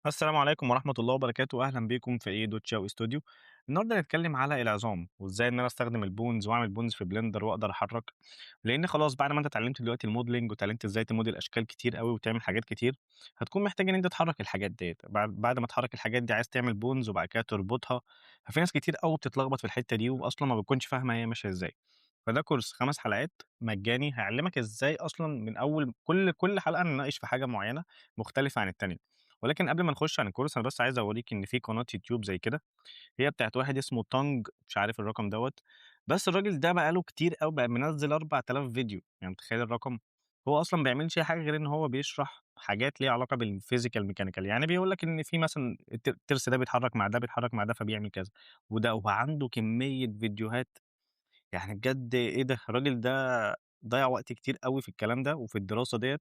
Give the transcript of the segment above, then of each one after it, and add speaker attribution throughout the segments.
Speaker 1: السلام عليكم ورحمة الله وبركاته، أهلًا بيكم في دوتشاو استوديو. النهارده هنتكلم على العظام، وإزاي إن أنا أستخدم البونز وأعمل بونز في بلندر وأقدر أحرّك، لإن خلاص بعد ما أنت اتعلمت دلوقتي الmodeling واتعلمت إزاي تموديل أشكال كتير أوي وتعمل حاجات كتير، هتكون محتاج إن أنت تحرّك الحاجات ديّة، بعد ما تحرّك الحاجات دي عايز تعمل بونز وبعد كده تربطها، ففي ناس كتير أوي بتتلخبط في الحتة دي وأصلًا ما بتكونش فاهمة هي ماشية إزاي. فده كورس 5 حلقات مجاني هيعلّمك إزاي أصلًا من أول كل حلقة نناقش في حاجة معيّنة مختلفة عن التانية. ولكن قبل ما نخش عن الكورس أنا بس عايز أوريك إن في قناة يوتيوب زي كده، هي بتاعة واحد اسمه تونج مش عارف الرقم دوّة، بس الراجل ده بقى له كتير أوي بقى منزّل 4000 فيديو، يعني متخيل الرقم؟ هو أصلًا ما بيعملش أي حاجة غير إن هو بيشرح حاجات ليها علاقة بالphysical mechanical، يعني بيقول لك إن في مثلًا الترس ده بيتحرك مع ده، بيتحرك مع ده، فبيعمل كذا، وعنده كمية فيديوهات يعني بجد إيه ده! الراجل ده ضيّع وقت كتير أوي في الكلام ده وفي الدراسة ديّة،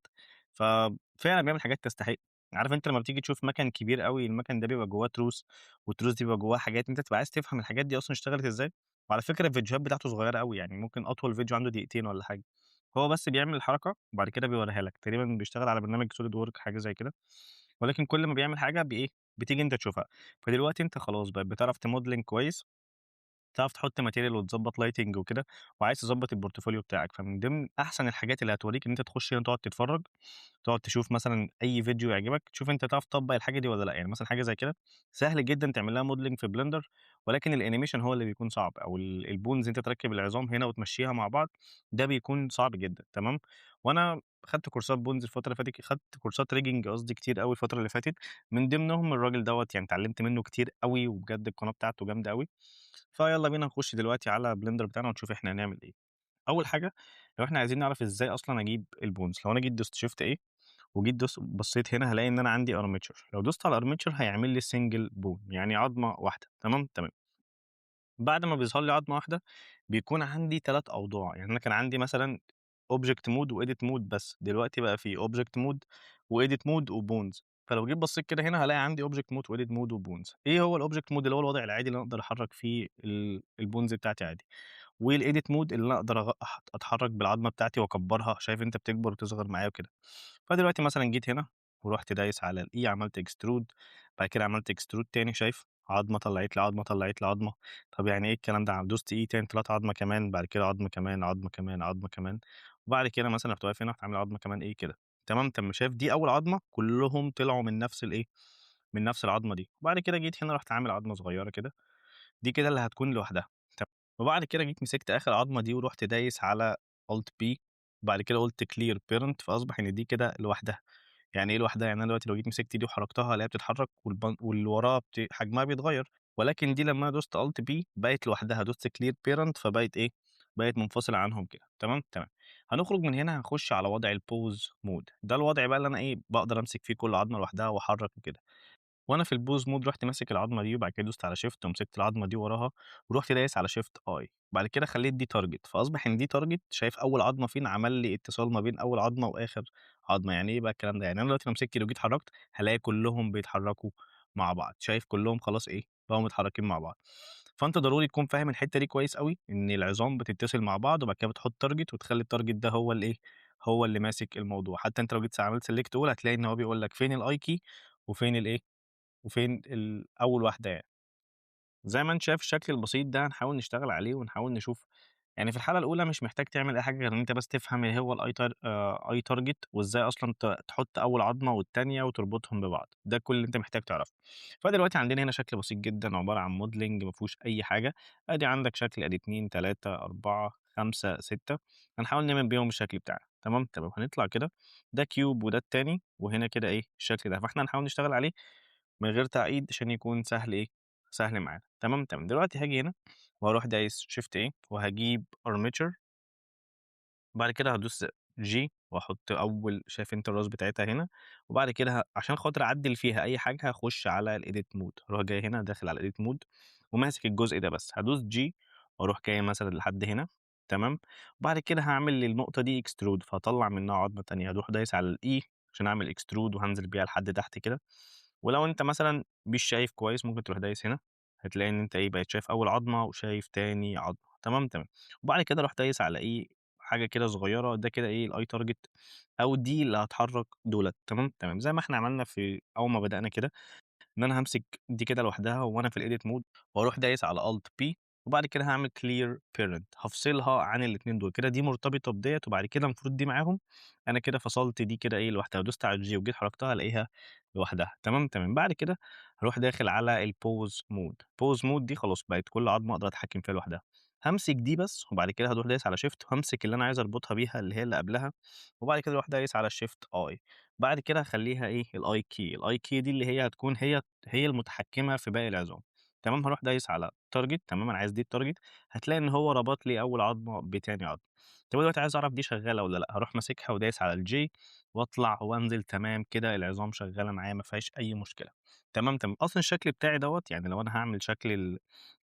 Speaker 1: ففعلًا بيعمل حاجات تستحق. عارف أنت لمّا بتيجي تشوف مَكَن كبير أوي، المَكَن ده بيبقى جوّاه تروس، والتروس دي بيبقى جواها حاجات، أنت بتبقى عايز تفهم الحاجات دي أصلًا اشتغلت إزاي، وعلى فكرة الفيديوهات بتاعته صغيّرة أوي، يعني ممكن أطول فيديو عنده دقيقتين والّا حاجة. هو بس بيعمل الحركة وبعد كده بيورّيها لك، تقريبًا بيشتغل على برنامج SolidWorks حاجة زي كده، ولكن كل ما بيعمل حاجة بتيجي أنت تشوفها. فدلوقتي أنت خلاص بقيت بتعرف تmodeling كويس، تعرف تحط material وتضبّط lighting وكده، وعايز تضبّط الportfolio بتاعك، فمن ضمن أحسن الحاجات اللي هتورّيك إن أنت تخش هنا تقعد تتفرّج، تقعد تشوف مثلًا أي فيديو يعجبك، تشوف أنت تعرف تطبّق الحاجة دي والّا لأ، يعني مثلًا حاجة زي كده سهل جدًا تعمل لها modeling في blender، ولكن الanimation هو اللي بيكون صعب، أو الbones أنت تركّب العظام هنا وتمشّيها مع بعض، ده بيكون صعب جدًا، تمام. وأنا خدت كورسات bones الفترة اللي فاتت، خدت كورسات rigging قصدي كتير أوي الفترة اللي فاتت، من ضمنهم الراجل دوّة، يعني اتعلمت منه كتير أوي، وبجد القناة بتاعته جامدة أوي. فيالّا بينا نخش دلوقتي على blender بتاعنا ونشوف إحنا هنعمل إيه. أول حاجة لو إحنا عايزين نعرف إزاي أصلًا أجيب الbones، لو أنا جيت دوست shift A وجيت بصيت هنا هالاقي إن أنا عندي armature، لو دوست على armature هيعمل لي single bone يعني عضمة واحدة، تمام، تمام. بعد ما بيظهر لي عضمة واحدة بيكون عندي 3 أوضاع، يعني أنا كان عندي مثلًا object mode وedit mode بس، دلوقتي بقى في object mode وedit mode وbones. فلو جيت بصيت كده هنا هالاقي عندي object mode وedit mode وbones. إيه هو الobject mode؟ اللي هو الوضع العادي اللي أنا أقدر أحرك فيه الbones بتاعتي عادي. والedit mode اللي أنا أقدر أتحرك بالعضمة بتاعتي وأكبرها، شايف أنت بتكبر وتصغر معايا وكده. فدلوقتي مثلًا جيت هنا ورُحت دايس على الE عملت extrude، بعد كده عملت extrude تاني، شايف؟ عضمة طلعت لي عضمة، طلعت لي عضمة. طب يعني إيه الكلام ده؟ دوست E تاني طلعت عضمة كمان، بعد كده عضمة كمان، عضمة كمان، عضمة كمان، وبعد كده مثلًا رُحت واقف هنا رُحت عامل عضمة كمان إيه كده، تمام، تمام. شايف دي أول عضمة كلّهم طلعوا من نفس من نفس العضمة دي، وبعد كده جيت هنا رُحت عامل عضمة صغيرة كده، دي كده اللي هتكون لوحدها، وبعد كده جيت مسكت آخر عضمة دي ورُحت دايس على Alt P، وبعد كده قُلت clear parent، فأصبح إن دي كده لوحدها. يعني إيه لوحدها؟ يعني أنا دلوقتي لو جيت مسكت دي وحركتها ألاقيها بتتحرك واللي وراها حجمها بيتغيّر، ولكن دي لمّا أنا دوست Alt P بقت لوحدها، دوست clear parent فبقت إيه، بقت منفصلة عنهم كده، تمام، تمام. هنخرج من هنا هنخش على وضع الpose mode، ده الوضع بقى اللي أنا إيه، باقدر أمسك فيه كل عضمة لوحدها وأحرك وكده. وأنا في الpose mode رُحت ماسك العضمة دي وبعد كده دوست على shift ومسكت العضمة دي وراها، ورُحت دايس على shift I، وبعد كده خلّيت دي target، فأصبح إن دي target، شايف أول عضمة فين عمل لي اتصال ما بين أول عضمة وآخر عضمة. يعني إيه بقى الكلام ده؟ يعني أنا دلوقتي لو مسكت لو جيت حرّكت هالاقي كلّهم بيتحركوا مع بعض، شايف كلّهم خلاص إيه، بقوا متحركين مع بعض. فأنت ضروري تكون فاهم الحتّة دي كويس أوي، إن العظام بتتصل مع بعض وبعد كده بتحط target وتخلّي الtarget ده هو اللي إيه، هو اللي ماسك الموضوع. حتى أنت لو جيت عملت select all هتلاقي إن هو بيقول لك فين الI key وفين وفين أول واحدة يعني. زي ما أنت شايف الشكل البسيط ده هنحاول نشتغل عليه ونحاول نشوف، يعني في الحلقة الأولى مش محتاج تعمل أي حاجة غير إن أنت بس تفهم إيه هو الأي target وإزاي أصلًا تحط أول عضمة والتانية وتربطهم ببعض، ده كل اللي أنت محتاج تعرفه. فدلوقتي عندنا هنا شكل بسيط جدًا عبارة عن modeling ما فيهوش أي حاجة، أدي عندك شكل، أدي 2، 3، 4، 5، 6، هنحاول نعمل بيهم الشكل بتاعنا، تمام، تمام. هنطلع كده، ده cube وده التاني، وهنا كده إيه الشكل ده، فإحنا هنحاول نشتغل عليه من غير تعقيد عشان يكون سهل إيه، سهل معانا، تمام، تمام. دلوقتي هاجي هنا وهاروح دايس shift A وهاجيب armature، وبعد كده هادوس G وأحط أول، شايف أنت الراس بتاعتها هنا، وبعد كده عشان خاطر أعدّل فيها أي حاجة هاخش على الedit mode، هاروح جاي هنا داخل على الedit mode وماسك الجزء ده بس، هادوس G وأروح جاي مثلًا لحد هنا، تمام، وبعد كده هاعمل للنقطة دي extrude فهاطلّع منها عضمة تانية، هاروح دايس على الE عشان أعمل extrude وهانزل بيها لحد تحت كده. ولو أنت مثلًا مش شايف كويس ممكن تروح دايس هنا، هتلاقي إن أنت إيه، بقيت شايف أول عضمة وشايف تاني عضمة، تمام، تمام. وبعد كده رُحت دايس على إيه، حاجة كده صغيرة، ده كده إيه الeye target أو دي اللي هتحرك دُولة، تمام، تمام، زي ما إحنا عملنا في أول ما بدأنا كده. إن أنا هامسك دي كده لوحدها وأنا في الedit mode وأروح دايس على alt P وبعد كده هاعمل clear parent هافصلها عن الاتنين دول، كده دي مرتبطة بديّة وبعد كده المفروض دي معاهم، أنا كده فصلت دي كده إيه لوحدها، ودوست على G وجيت حركتها ألاقيها لوحدها، تمام، تمام. بعد كده هاروح داخل على الpose mode، pose mode دي خلاص بقت كل عضمة أقدر أتحكم فيها لوحدها، هامسك دي بس وبعد كده هاروح دايس على shift وهامسك اللي أنا عايز أربطها بيها اللي هي اللي قبلها، وبعد كده أروح دايس على shift I. بعد كده هاخلّيها إيه الI key، الI key دي اللي هي هتكون هي المتحكمة في باقي العظام، تمام، هاروح دايس على target تمام، أنا عايز دي الtarget، هتلاقي إن هو ربط لي أول عضمة بتاني عضمة. طب أنا دلوقتي عايز أعرف دي شغالة والّا لأ، هاروح ماسكها ودايس على الJ وأطلع وأنزل تمام كده العظام شغالة معايا ما فيهاش أي مشكلة، تمام، تمام. أصلًا الشكل بتاعي دوّة يعني لو أنا هاعمل شكل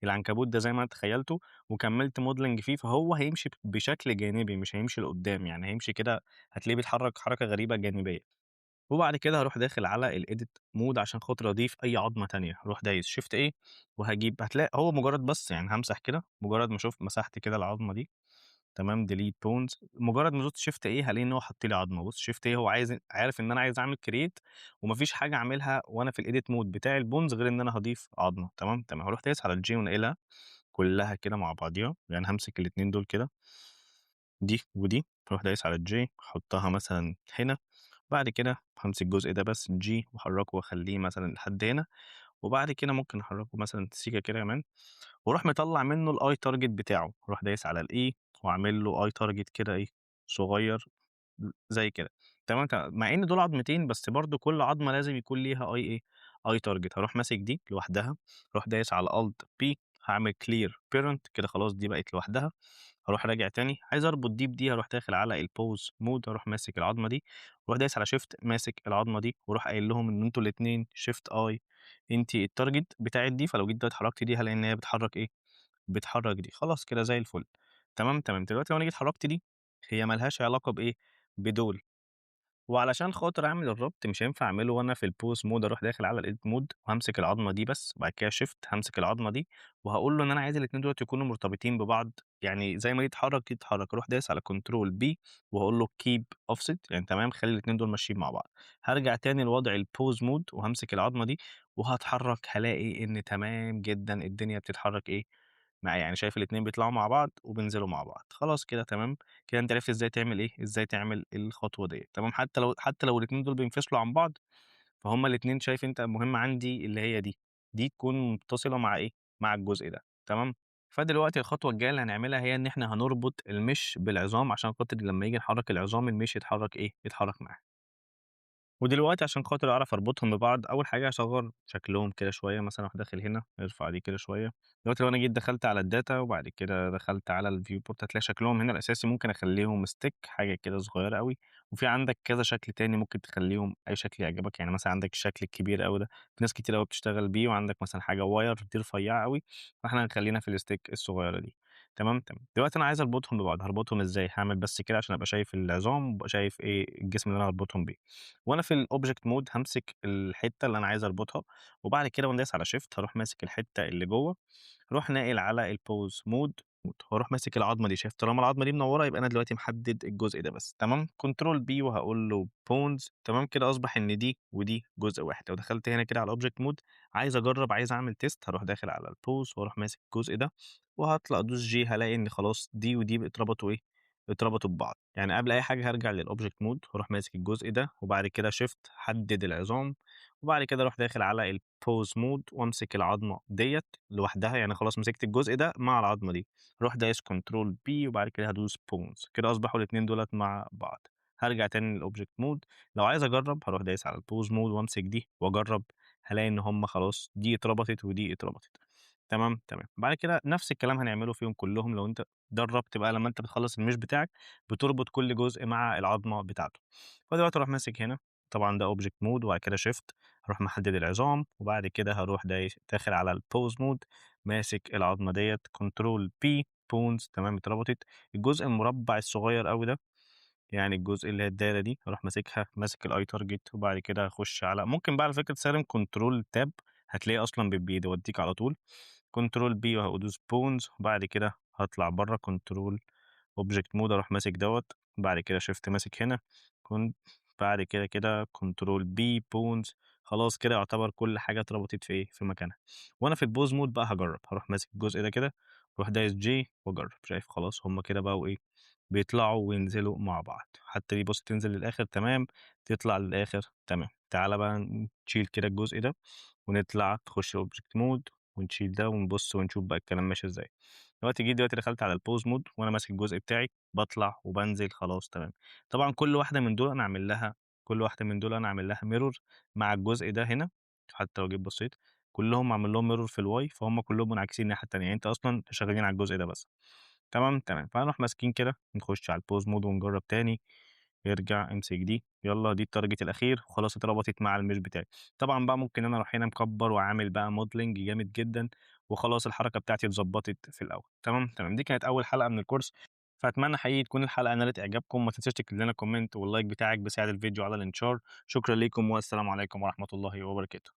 Speaker 1: العنكبوت ده زي ما أنا تخيّلته وكمّلت modeling فيه، فهو هيمشي بشكل جانبي مش هيمشي لقدّام، يعني هيمشي كده هتلاقيه بيتحرك حركة غريبة جانبية. وبعد كده هاروح داخل على الedit mode عشان خاطر أضيف أي عضمة تانية، هاروح دايس shift A وهاجيب هتلاقي هو مجرد بس يعني هامسح كده، مجرد ما مسحت كده العضمة دي تمام delete bones مجرد ما دوست shift A هالاقي إن هو حط لي عضمة، بُص shift A هو عارف إن أنا عايز أعمل create وما فيش حاجة أعملها وأنا في الedit mode بتاع الbones غير إن أنا هاضيف عضمة، تمام، تمام، هاروح دايس على الJ وناقلها كلها كده مع بعضيها، يعني هامسك الاتنين دول كده، دي ودي، هاروح دايس على الJ أحطها مثلًا هنا. بعد كده هامسك الجزء ده بس G واحرّكه واخلّيه مثلًا لحد هنا، وبعد كده ممكن أحرّكه مثلًا سيكة كده كمان، واروح مطلّع منه الeye target بتاعه، أروح دايس على الE واعمل له eye target كده إيه، صغير زي كده، تمام، تمام، مع إن دول عضمتين بس برضه كل عضمة لازم يكون ليها eye إيه، eye target هاروح ماسك دي لوحدها، أروح دايس على alt P هاعمل clear parent كده خلاص دي بقت لوحدها، هاروح راجع تاني عايز أربط دي بدي هاروح داخل على الpose mode هاروح ماسك العضمة دي، واروح دايس على shift ماسك العضمة دي، واروح قايل لهم إن أنتم الاتنين shift I أنتِ الtarget بتاعة دي، فلو جيت دلوقتي حركت دي هالاقي إن هي بتحرك إيه، بتحرك دي، خلاص كده زي الفل، تمام، تمام. دلوقتي لو أنا جيت حركت دي، هي ما لهاش علاقة بإيه، بدول. وعلشان خاطر أعمل الربط مش هينفع أعمله وأنا في الpose mode أروح داخل على الedit mode وهامسك العضمة دي بس، وبعد كده shift هامسك العضمة دي، وهاقول له إن أنا عايز الاتنين دُولة يكونوا مرتبطين ببعض، يعني زي ما دي تتحرك دي تتحرك، أروح دايس على control B وهاقول له keep offset يعني تمام خلّي الاتنين دول ماشيين مع بعض. هارجع تاني لوضع الpose mode وهامسك العضمة دي وهاتحرك هالاقي إن تمام جدًا الدنيا بتتحرك إيه، معايا، يعني شايف الاتنين بيطلعوا مع بعض وبينزلوا مع بعض، خلاص كده تمام. كده أنت عرفت إزاي تعمل إيه، إزاي تعمل الخطوة ديّة، تمام، حتى لو الاتنين دول بينفصلوا عن بعض، فهُم الاتنين شايف أنت المهم عندي اللي هي دي، دي تكون متصلة مع إيه، مع الجزء ده، تمام. فدلوقتي الخطوة الجاية اللي هنعملها هي إن إحنا هنربط المِش بالعظام عشان خاطر لمّا ييجي نحرّك العظام المِش يتحرّك إيه، يتحرّك معاه. ودلوقتي عشان خاطر أعرف أربطهم ببعض، أول حاجة هاصغّر شكلهم كده شوية، مثلًا أروح داخل هنا ارفع دي كده شوية، دلوقتي لو أنا جيت دخلت على الdata وبعد كده دخلت على الviewport هتلاقي شكلهم هنا الأساسي ممكن أخلّيهم stick حاجة كده صغيرة أوي، وفي عندك كذا شكل تاني ممكن تخلّيهم أي شكل يعجبك، يعني مثلًا عندك الشكل الكبير أوي ده، في ناس كتير أوي بتشتغل بيه، وعندك مثلًا حاجة wire دي رفيّعة أوي، فإحنا هنخلّينا في الstick الصغيرة دي، تمام، تمام. دلوقتي أنا عايز أربطهم ببعض، هاربطهم إزاي؟ هاعمل بس كده عشان أبقى شايف العظام وأبقى شايف إيه الجسم اللي أنا هاربطهم بيه. وأنا في الobject mode هامسك الحتّة اللي أنا عايز أربطها، وبعد كده وأنا دايس على shift هاروح ماسك الحتّة اللي جوّه، أروح ناقل على الpose mode وأروح ماسك العضمة دي، شايف طالما العضمة دي منوّرة يبقى أنا دلوقتي محدد الجزء ده بس، تمام، control B وهاقول له bones تمام، كده أصبح إن دي ودي جزء واحد، لو دخلت هنا كده على الobject mode عايز أجرّب عايز أعمل test هاروح داخل على الpose وأروح ماسك الجزء ده، وهاطلع أدوس G هالاقي إن خلاص دي ودي اتربطوا إيه، اتربطوا ببعض. يعني قبل أي حاجة هارجع للobject mode وأروح ماسك الجزء ده، وبعد كده shift حدد العظام، وبعد كده أروح داخل على الpose mode وأمسك العضمة ديّة لوحدها، يعني خلاص مسكت الجزء ده مع العضمة دي، أروح دايس control P وبعد كده هادوس bones كده أصبحوا الاتنين دُولة مع بعض. هارجع تاني للobject mode لو عايز أجرّب هاروح دايس على الpose mode وأمسك دي وأجرّب، هالاقي إن هُم خلاص دي اتربطت ودي اتربطت. تمام، تمام. بعد كده نفس الكلام هنعمله فيهم كلّهم لو أنت جرّبت بقى لمّا أنت بتخلّص الmesh بتاعك بتربط كل جزء مع العضمة بتاعته. فدلوقتي أروح ماسك هنا، طبعًا ده object mode وبعد كده shift هاروح محدد العظام، وبعد كده هاروح داخل على الpose mode ماسك العضمة ديّة control P bones تمام اتربطت. الجزء المربع الصغير أوي ده، يعني الجزء اللي هي الدايرة دي، هاروح ماسكها ماسك الeye target وبعد كده هاخش على ممكن بقى على فكرة تستخدم control tab هتلاقيه أصلًا بيوديك على طول control B وهادوس bones وبعد كده هاطلع برّه control object mode أروح ماسك دوّة، بعد كده shift ماسك هنا، كن بعد كده control B bones خلاص كده يعتبر كل حاجة اتربطت في إيه، في مكانها. وأنا في الpose mode بقى هاجرّب، هاروح ماسك الجزء ده كده، أروح دايس J وأجرّب، شايف خلاص هُم كده بقوا إيه، بيطلعوا وينزلوا مع بعض، حتى دي بُص تنزل للآخر تمام، تطلع للآخر تمام. تعالَ بقى نشيل كده الجزء ده ونطلع تخش object mode ونشيل ده ونبُص ونشوف بقى الكلام ماشي إزاي. دلوقتي دخلت على الpose mode وأنا ماسك الجزء بتاعي، باطلع وبانزل خلاص تمام. طبعًا كل واحدة من دول أنا عامل لها mirror مع الجزء ده هنا، حتى لو جيت بصيت كلّهم معمول لهم mirror في الY فهُم كلّهم منعكسين الناحية التانية، يعني أنت أصلًا شغالين على الجزء ده بس. تمام، تمام. فهنروح ماسكين كده نخش على الpose mode ونجرّب تاني، ارجع امسك دي، يالّا دي الtarget الأخير وخلاص اتربطت مع الmesh بتاعي. طبعًا بقى ممكن أنا أروح هنا مكبّر وعامل بقى modeling جامد جدًا، وخلاص الحركة بتاعتي اتضبطت في الأول. تمام، تمام. دي كانت أول حلقة من الcourse، فأتمنى حقيقي تكون الحلقة نالت إعجابكم، ما تنساش تكتب لنا comment واللايك بتاعك بيساعد الفيديو على الانتشار. شكرًا ليكم والسلام عليكم ورحمة الله وبركاته.